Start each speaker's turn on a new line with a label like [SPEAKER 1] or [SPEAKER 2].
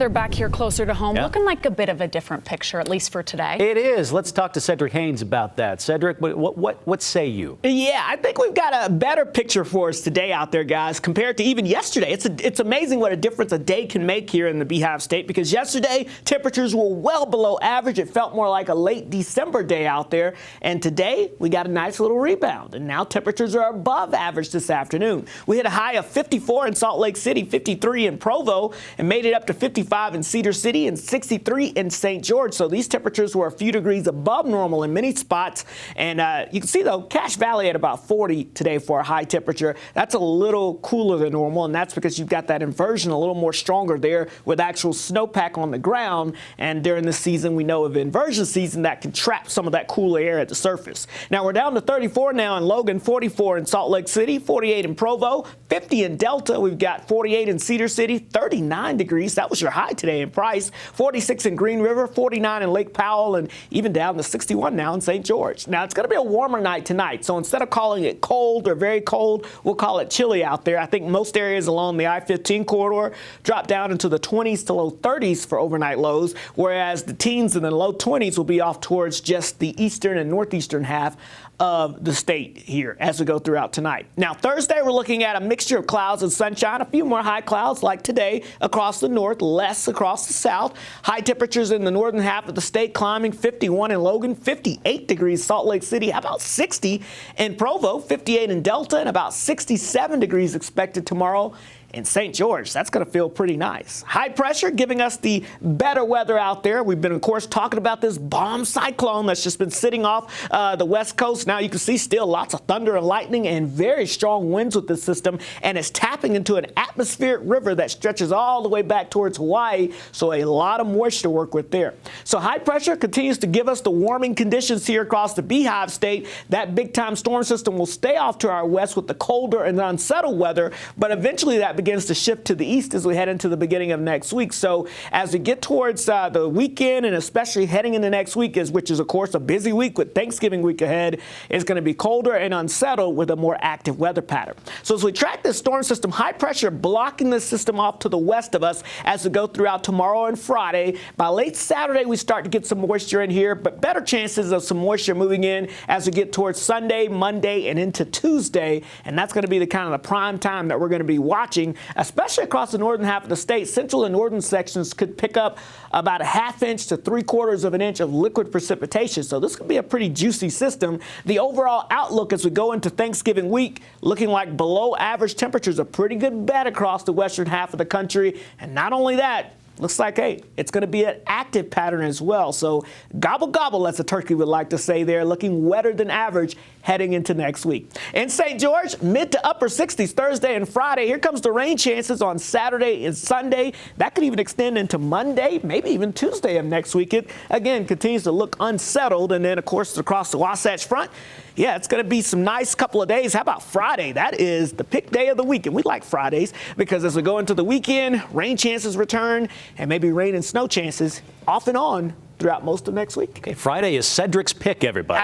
[SPEAKER 1] They're back here closer to home, looking like a bit of a different picture, at least for today.
[SPEAKER 2] It is. Let's talk to Cedric Haynes about that. Cedric, what say you?
[SPEAKER 3] Yeah, I think we've got a better picture for us today out there, guys, compared to even yesterday. It's amazing what a difference a day can make here in the Beehive State, because yesterday temperatures were well below average. It felt more like a late December day out there. And today we got a nice little rebound. And now temperatures are above average this afternoon. We hit a high of 54 in Salt Lake City, 53 in Provo, and made it up to 55 in Cedar City and 63 in St. George. So these temperatures were a few degrees above normal in many spots. And you can see, though, Cache Valley at about 40 today for a high temperature. That's a little cooler than normal, and that's because you've got that inversion a little more stronger there with actual snowpack on the ground. And during this season, we know of inversion season that can trap some of that cooler air at the surface. Now we're down to 34 now in Logan, 44 in Salt Lake City, 48 in Provo, 50 in Delta. We've got 48 in Cedar City, 39 degrees. That was your high today in Price, 46 in Green River, 49 in Lake Powell, and even down to 61 now in St. George. Now, it's going to be a warmer night tonight, so instead of calling it cold or very cold, we'll call it chilly out there. I think most areas along the I-15 corridor drop down into the 20s to low 30s for overnight lows, whereas the teens and the low 20s will be off towards just the eastern and northeastern half of the state here as we go throughout tonight. Now, Thursday, we're looking at a mixture of clouds and sunshine, a few more high clouds like today across the north, less across the south. High temperatures in the northern half of the state climbing, 51 in Logan, 58 degrees Salt Lake City, how about 60 in Provo, 58 in Delta, and about 67 degrees expected tomorrow in St. George. That's going to feel pretty nice. High pressure giving us the better weather out there. We've been, of course, talking about this bomb cyclone that's just been sitting off the west coast. Now you can see still lots of thunder and lightning and very strong winds with this system, and it's tapping into an atmospheric river that stretches all the way back towards Hawaii, so a lot of moisture to work with there. So high pressure continues to give us the warming conditions here across the Beehive State. That big-time storm system will stay off to our west with the colder and unsettled weather, but eventually that begins to shift to the east as we head into the beginning of next week. So as we get towards the weekend, and especially heading into next week, which is, of course, a busy week with Thanksgiving week ahead, it's going to be colder and unsettled with a more active weather pattern. So as we track this storm system, high pressure blocking the system off to the west of us as we go throughout tomorrow and Friday. By late Saturday, we start to get some moisture in here, but better chances of some moisture moving in as we get towards Sunday, Monday, and into Tuesday. And that's going to be the kind of the prime time that we're going to be watching, especially across the northern half of the state. Central and northern sections could pick up about a ½ inch to 3/4 of an inch of liquid precipitation. So this could be a pretty juicy system. The overall outlook as we go into Thanksgiving week, looking like below average temperatures, a pretty good bet across the western half of the country. And not only that, looks like, hey, it's going to be an active pattern as well. So gobble, gobble, as a turkey would like to say there, looking wetter than average heading into next week. In St. George, mid to upper 60s Thursday and Friday. Here comes the rain chances on Saturday and Sunday. That could even extend into Monday, maybe even Tuesday of next week. It, again, continues to look unsettled. And then, of course, across the Wasatch Front, yeah, it's going to be some nice couple of days. How about Friday? That is the pick day of the week. And we like Fridays because as we go into the weekend, rain chances return and maybe rain and snow chances off and on throughout most of next week.
[SPEAKER 2] Okay, Friday is Cedric's pick, everybody.